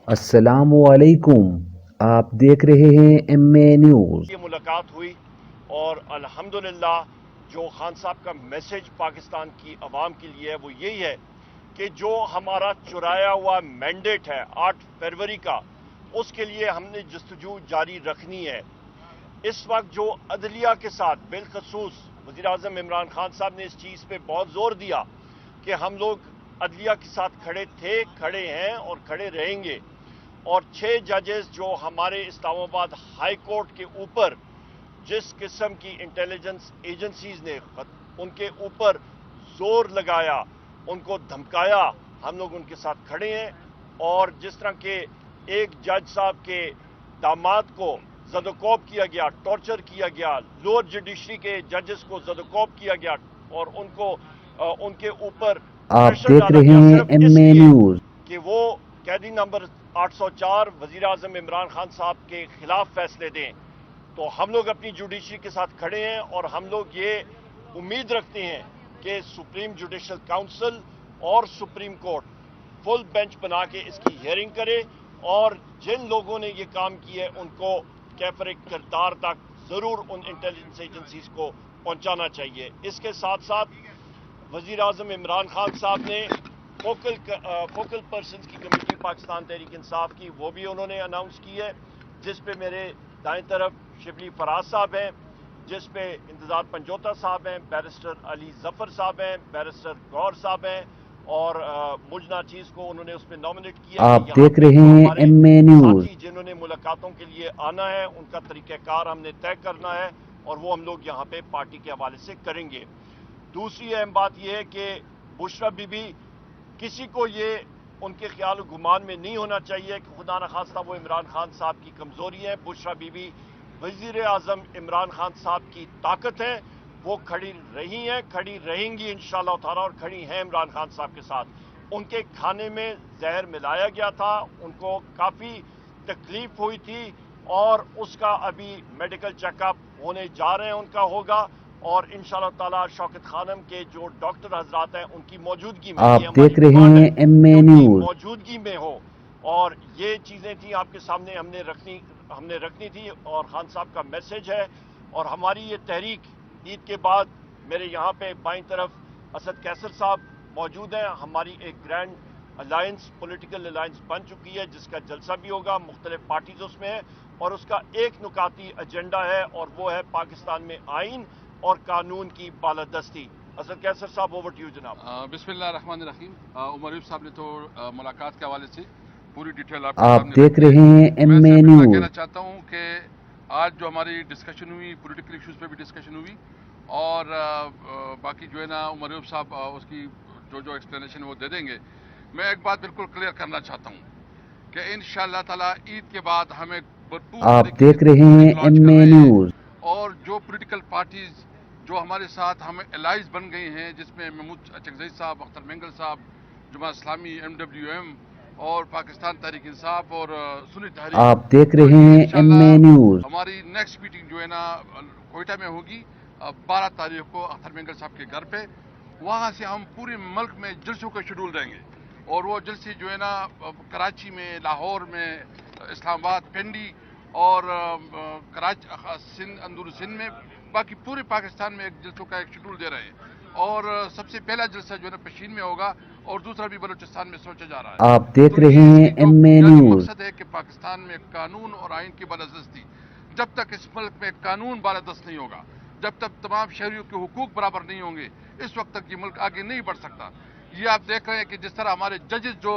السلام علیکم، آپ دیکھ رہے ہیں ایم اے نیوز۔ یہ ملاقات ہوئی اور الحمدللہ جو خان صاحب کا میسج پاکستان کی عوام کے لیے ہے وہ یہی ہے کہ جو ہمارا چرایا ہوا مینڈیٹ ہے 8 فروری کا، اس کے لیے ہم نے جستجو جاری رکھنی ہے۔ اس وقت جو عدلیہ کے ساتھ بالخصوص وزیراعظم عمران خان صاحب نے اس چیز پہ بہت زور دیا کہ ہم لوگ عدلیہ کے ساتھ کھڑے تھے، کھڑے ہیں اور کھڑے رہیں گے، اور 6 ججز جو ہمارے اسلام آباد ہائی کورٹ کے اوپر جس قسم کی انٹیلیجنس ایجنسیز نے ان کے اوپر زور لگایا، ان کو دھمکایا، ہم لوگ ان کے ساتھ کھڑے ہیں۔ اور جس طرح کہ ایک جج صاحب کے داماد کو زدوکوب کیا گیا، ٹارچر کیا گیا، لوور جوڈیشری کے ججز کو زدوکوب کیا گیا اور ان کے اوپر آپ پریشر دیکھ ڈالا رہے گیا ہیں صرف ایم اس اے لیے نیوز۔ کہ وہ قیدی نمبر 804 وزیراعظم عمران خان صاحب کے خلاف فیصلے دیں۔ تو ہم لوگ اپنی جوڈیشری کے ساتھ کھڑے ہیں اور ہم لوگ یہ امید رکھتے ہیں کہ سپریم جوڈیشل کاؤنسل اور سپریم کورٹ فل بینچ بنا کے اس کی ہیئرنگ کرے، اور جن لوگوں نے یہ کام کیا ہے ان کو کیفر کردار تک ضرور ان انٹیلیجنس ایجنسیز کو پہنچانا چاہیے۔ اس کے ساتھ ساتھ وزیر اعظم عمران خان صاحب نے فوکل پرسنز کی کمیٹی پاکستان تحریک انصاف کی وہ بھی انہوں نے اناؤنس کی ہے، جس پہ میرے دائیں طرف شبلی فراز صاحب ہیں، جس پہ انتظار پنجوتا صاحب ہیں، بیرسٹر علی ظفر صاحب ہیں، بیرسٹر گور صاحب ہیں، اور مجنا چیز کو انہوں نے اس میں نامنیٹ کیا کہ آپ یہاں دیکھ پہ رہے جو ہیں ہمارے ایم اے نیوز۔ ساتھی جنہوں نے ملاقاتوں کے لیے آنا ہے ان کا طریقہ کار ہم نے طے کرنا ہے، اور وہ ہم لوگ یہاں پہ پارٹی کے حوالے سے کریں گے۔ دوسری اہم بات یہ ہے کہ بشرا بی بی، کسی کو یہ ان کے خیال و گمان میں نہیں ہونا چاہیے کہ خدا نخواستہ وہ عمران خان صاحب کی کمزوری ہے۔ بشرا بی بی وزیر اعظم عمران خان صاحب کی طاقت ہے، وہ کھڑی رہی ہیں، کھڑی رہیں گی انشاءاللہ تعالی، اور کھڑی ہیں عمران خان صاحب کے ساتھ۔ ان کے کھانے میں زہر ملایا گیا تھا، ان کو کافی تکلیف ہوئی تھی، اور اس کا ابھی میڈیکل چیک اپ ہونے جا رہے ہیں، ان کا ہوگا، اور انشاءاللہ تعالی شوکت خانم کے جو ڈاکٹر حضرات ہیں ان کی موجودگی میں، آپ یہ ہماری دیکھ رہے ڈیمانڈ ہے ہیں ایم کہ اے ان کی نیوز۔ موجودگی میں ہو، اور یہ چیزیں تھیں آپ کے سامنے ہم نے رکھنی تھی، اور خان صاحب کا میسج ہے۔ اور ہماری یہ تحریک عید کے بعد، میرے یہاں پہ بائیں طرف اسد کیسر صاحب موجود ہیں، ہماری ایک گرینڈ الائنس، پولیٹیکل الائنس بن چکی ہے جس کا جلسہ بھی ہوگا، مختلف پارٹیز اس میں ہے، اور اس کا ایک نکاتی ایجنڈا ہے، اور وہ ہے پاکستان میں آئین اور قانون کی بالادستی۔ اسد کیسر صاحب، اوور ٹو یو جناب۔ بسم اللہ الرحمن الرحیم۔ عمر یوسف صاحب نے تو ملاقات کے حوالے سے پوری ڈیٹیل آپ کے آپ سامنے دیکھ رکھی ہے۔ رہے ہیں میں ایم اے صرف اتنا نیوز۔ کہنا چاہتا ہوں کہ آج جو ہماری ڈسکشن ہوئی، پولیٹیکل ایشوز پہ بھی ڈسکشن ہوئی، اور باقی جو ہے نا عمر یوسف صاحب اس کی جو ایکسپلینیشن وہ دے دیں گے۔ میں ایک بات بالکل کلیئر کرنا چاہتا ہوں کہ انشاءاللہ تعالیٰ عید کے بعد ہمیں بھرپور آپ طریقے سے دیکھ رہے ہیں تحریک لانچ ایم کر اے رہے ہیں، نیوز۔ اور جو پولیٹیکل پارٹیز جو ہمارے ساتھ ہمیں الائز بن گئی ہیں، جس میں محمود چکزئی صاحب، اختر مینگل صاحب، جماعت اسلامی، MWM، اور پاکستان تحریک انصاف، اور سنی تحریک، آپ دیکھ تو رہے یہ ہیں ایم انشاءاللہ اے نیوز۔ ہماری نیکسٹ میٹنگ جو ہے نا کوئٹہ میں ہوگی 12 تاریخ کو اختر مینگل صاحب کے گھر پہ۔ وہاں سے ہم پورے ملک میں جلسوں کا شیڈول دیں گے، اور وہ جلسے جو ہے نا کراچی میں، لاہور میں، اسلام آباد، پنڈی، اور اندور سندھ میں، باقی پورے پاکستان میں ایک جلسوں کا ایک شیڈول دے رہے ہیں، اور سب سے پہلا جلسہ جو ہے نا پشین میں ہوگا، اور دوسرا بھی بلوچستان میں سوچا جا رہا ہے۔ آپ دیکھ تو رہے یہ اس ہیں کی جو ایم اے بنیادی نیوز۔ مقصد ہے کہ پاکستان میں قانون اور آئین کی بالادستی، جب تک اس ملک میں قانون بالادست نہیں ہوگا، جب تک تمام شہریوں کے حقوق برابر نہیں ہوں گے، اس وقت تک یہ ملک آگے نہیں بڑھ سکتا۔ یہ آپ دیکھ رہے ہیں کہ جس طرح ہمارے ججز جو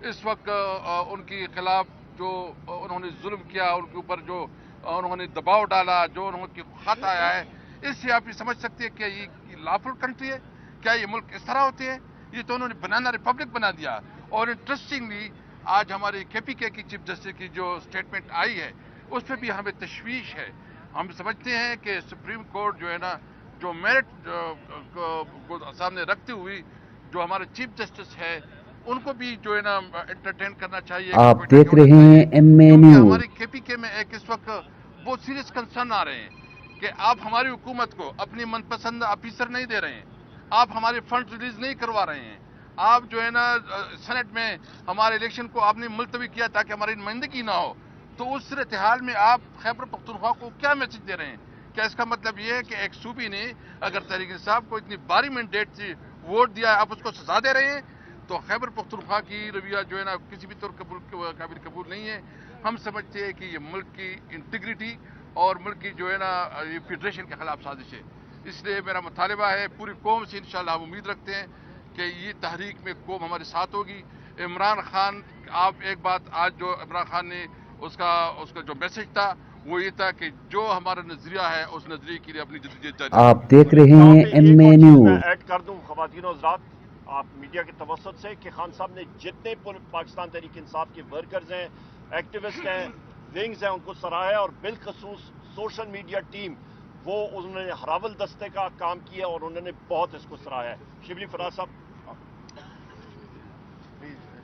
اس وقت ان کے خلاف جو انہوں نے ظلم کیا، ان کے اوپر جو انہوں نے دباؤ ڈالا، جو انہوں کے خط آیا ہے، اس سے آپ یہ سمجھ سکتے ہیں کہ یہ لافل کنٹری ہے، کیا یہ ملک اس طرح ہوتے ہیں؟ یہ تو انہوں نے بنانا ریپبلک بنا دیا۔ اور انٹرسٹنگلی آج ہمارے KPK کی چیف جسٹس کی جو سٹیٹمنٹ آئی ہے، اس پہ بھی ہمیں تشویش ہے۔ ہم سمجھتے ہیں کہ سپریم کورٹ جو ہے نا، جو میرٹ کو سامنے رکھتے ہوئے جو ہمارے چیف جسٹس ہے، ان کو بھی جو ہے نا انٹرٹین کرنا چاہیے کہ آپ کوئٹہ دیکھ کیوں نہ رہے جائیں، ہیں ایم اے کیونکہ نیوز۔ ہمارے KPK میں ایک اس وقت بہت سیریس کنسرن آ رہے ہیں کہ آپ ہماری حکومت کو اپنی من پسند آفیسر نہیں دے رہے ہیں، آپ ہمارے فنڈ ریلیز نہیں کروا رہے ہیں، آپ جو ہے نا سینٹ میں ہمارے الیکشن کو آپ نے ملتوی کیا تاکہ ہماری نمائندگی نہ ہو، تو اس صورتحال میں آپ خیبر پختونخوا کو کیا میسج دے رہے ہیں؟ کیا اس کا مطلب یہ ہے کہ ایک صوبی نے اگر تحریک انصاف کو اتنی باری مینڈیٹ سے ووٹ دیا ہے آپ اس کو سزا دے رہے ہیں؟ تو خیبر پختونخوا کی رویہ جو ہے نا کسی بھی طور قابل قبول نہیں ہے. ہم سمجھتے ہیں کہ یہ ملک کی انٹیگریٹی اور ملک کی جو ہے نا یہ فیڈریشن کے خلاف سازش ہے. اس لیے میرا مطالبہ ہے پوری قوم سے، انشاءاللہ ہم امید رکھتے ہیں کہ یہ تحریک میں قوم ہمارے ساتھ ہوگی. عمران خان، آپ ایک بات آج جو عمران خان نے اس کا جو میسج تھا وہ یہ تھا کہ جو ہمارا نظریہ ہے اس نظریے کے لیے اپنی جدوجہد جاری رکھیں. آپ دیکھ رہے یہاں ہیں پہ ایم ایک اے اور چیز میں نیوز. ایڈ کر دوں خواتین و حضرات آپ میڈیا کے توسط سے کہ خان صاحب نے جتنے پاکستان تحریک انصاف کے ورکرز ہیں، ایکٹیوسٹ ہیں، ونگز ہیں، ان کو سراہا اور بالخصوص سوشل میڈیا ٹیم، وہ انہوں نے ہراول دستے کا کام کیا اور انہوں نے بہت اس کو سراہا ہے. شبلی فراز صاحب.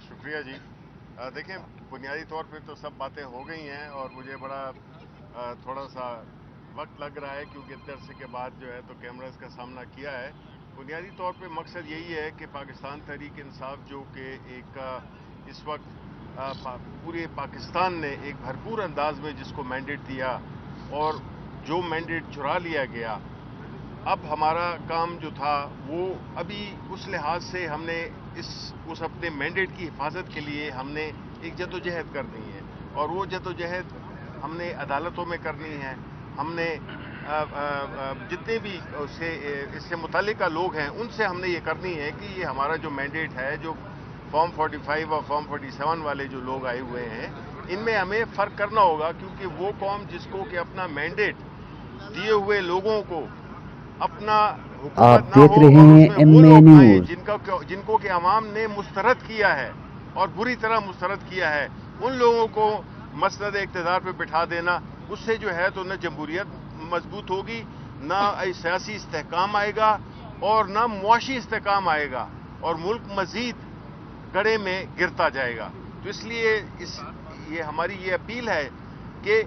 شکریہ جی. دیکھیں بنیادی طور پہ تو سب باتیں ہو گئی ہیں اور مجھے بڑا تھوڑا سا وقت لگ رہا ہے کیونکہ اتنے عرصے کے بعد جو ہے تو کیمراز کا سامنا کیا ہے. بنیادی طور پہ مقصد یہی ہے کہ پاکستان تحریک انصاف جو کہ ایک اس وقت پورے پاکستان نے ایک بھرپور انداز میں جس کو مینڈیٹ دیا اور جو مینڈیٹ چرا لیا گیا، اب ہمارا کام جو تھا وہ ابھی اس لحاظ سے ہم نے اس اپنے مینڈیٹ کی حفاظت کے لیے ہم نے ایک جدوجہد کرنی ہے اور وہ جدوجہد ہم نے عدالتوں میں کرنی ہے. ہم نے جتنے بھی اس سے متعلقہ لوگ ہیں ان سے ہم نے یہ کرنی ہے کہ یہ ہمارا جو مینڈیٹ ہے، جو فارم 45 اور فارم 47 والے جو لوگ آئے ہوئے ہیں، ان میں ہمیں فرق کرنا ہوگا کیونکہ وہ قوم جس کو کہ اپنا مینڈیٹ دیے ہوئے لوگوں کو اپنا آپ حکومت نہ دیکھ ہو رہے اور اس ہیں میں ایم وہ اے لوگ آئیں نیوز. جن کو کہ عوام نے مسترد کیا ہے اور بری طرح مسترد کیا ہے، ان لوگوں کو مسند اقتدار پہ بٹھا دینا، اس سے جو ہے تو نہ جمہوریت مضبوط ہوگی، نہ سیاسی استحکام آئے گا اور نہ معاشی استحکام آئے گا اور ملک مزید گڑھے میں گرتا جائے گا. تو اس لیے یہ ہماری یہ اپیل ہے کہ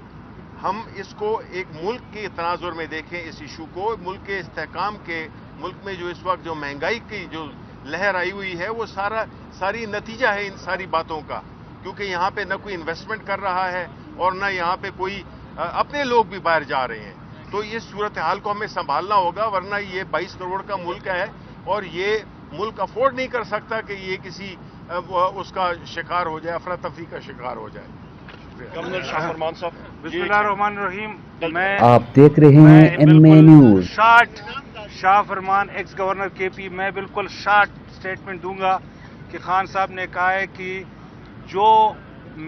ہم اس کو ایک ملک کے تناظر میں دیکھیں، اس ایشو کو ملک کے استحکام کے. ملک میں جو اس وقت جو مہنگائی کی جو لہر آئی ہوئی ہے وہ ساری نتیجہ ہے ان ساری باتوں کا، کیونکہ یہاں پہ نہ کوئی انویسٹمنٹ کر رہا ہے اور نہ یہاں پہ کوئی اپنے لوگ بھی باہر جا رہے ہیں. تو یہ صورتحال کو ہمیں سنبھالنا ہوگا، ورنہ یہ 22 کروڑ کا ملک ہے اور یہ ملک افورڈ نہیں کر سکتا کہ یہ کسی اس کا شکار ہو جائے، افراتفری کا شکار ہو جائے. گورنر شاہ فرمان صاحب. بسم اللہ الرحمن الرحیم. آپ دیکھ رہے ہیں ایم اے نیوز. شاہ فرمان ایکس گورنر کے پی، میں بالکل شارٹ سٹیٹمنٹ دوں گا کہ خان صاحب نے کہا ہے کہ جو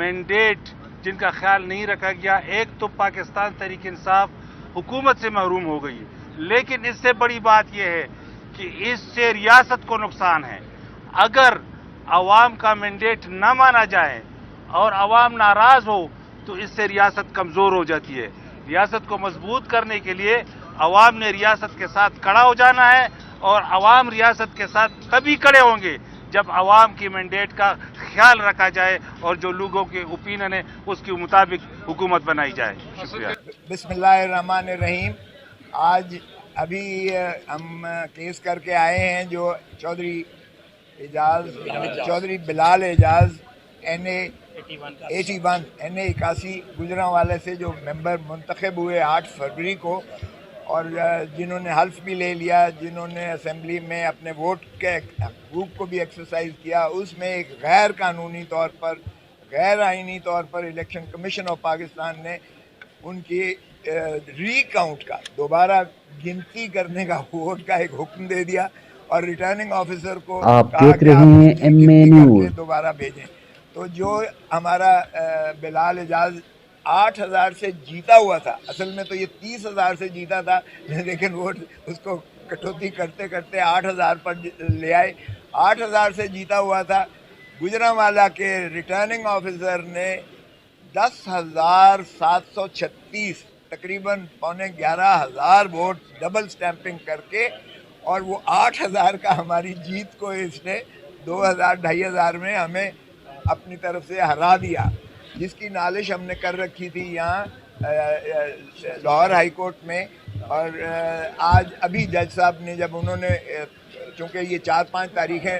مینڈیٹ جن کا خیال نہیں رکھا گیا، ایک تو پاکستان تحریک انصاف حکومت سے محروم ہو گئی، لیکن اس سے بڑی بات یہ ہے کہ اس سے ریاست کو نقصان ہے. اگر عوام کا مینڈیٹ نہ مانا جائے اور عوام ناراض ہو تو اس سے ریاست کمزور ہو جاتی ہے. ریاست کو مضبوط کرنے کے لیے عوام نے ریاست کے ساتھ کھڑا ہو جانا ہے اور عوام ریاست کے ساتھ تبھی کھڑے ہوں گے جب عوام کی مینڈیٹ کا خیال رکھا جائے اور جو لوگوں کے اوپینین ہے اس کے مطابق حکومت بنائی جائے. شکریہ. بسم اللہ الرحمن الرحیم. آج ابھی ہم کیس کر کے آئے ہیں جو چودھری بلال اعجاز NA81 گجرانوالے سے جو ممبر منتخب ہوئے 8 فروری کو اور جنہوں نے حلف بھی لے لیا، جنہوں نے اسمبلی میں اپنے ووٹ کے حقوق کو بھی ایکسرسائز کیا، اس میں ایک غیر قانونی طور پر، غیر آئینی طور پر الیکشن کمیشن آف پاکستان نے ان کی ری کاؤنٹ کا، دوبارہ گنتی کرنے کا ووٹ کا ایک حکم دے دیا اور ریٹرننگ آفیسر کو کہا کہ آپ گنتی کر کے دوبارہ بھیجیں. تو جو ہمارا بلال اعجاز 8,000 سے جیتا ہوا تھا، اصل میں تو یہ 30,000 سے جیتا تھا، لیکن ووٹ اس کو کٹوتی کرتے کرتے 8,000 پر لے آئے. 8,000 سے جیتا ہوا تھا. گجرانوالہ کے ریٹرننگ آفیسر نے 10,736 تقریباً 11,500 ووٹ ڈبل سٹیمپنگ کر کے، اور وہ 8,000 کا ہماری جیت کو اس نے 2,000-2,500 میں ہمیں اپنی طرف سے ہرا دیا، جس کی نالش ہم نے کر رکھی تھی یہاں لاہور ہائی کورٹ میں. اور آج ابھی جج صاحب نے جب انہوں نے، چونکہ یہ 4-5 تاریخیں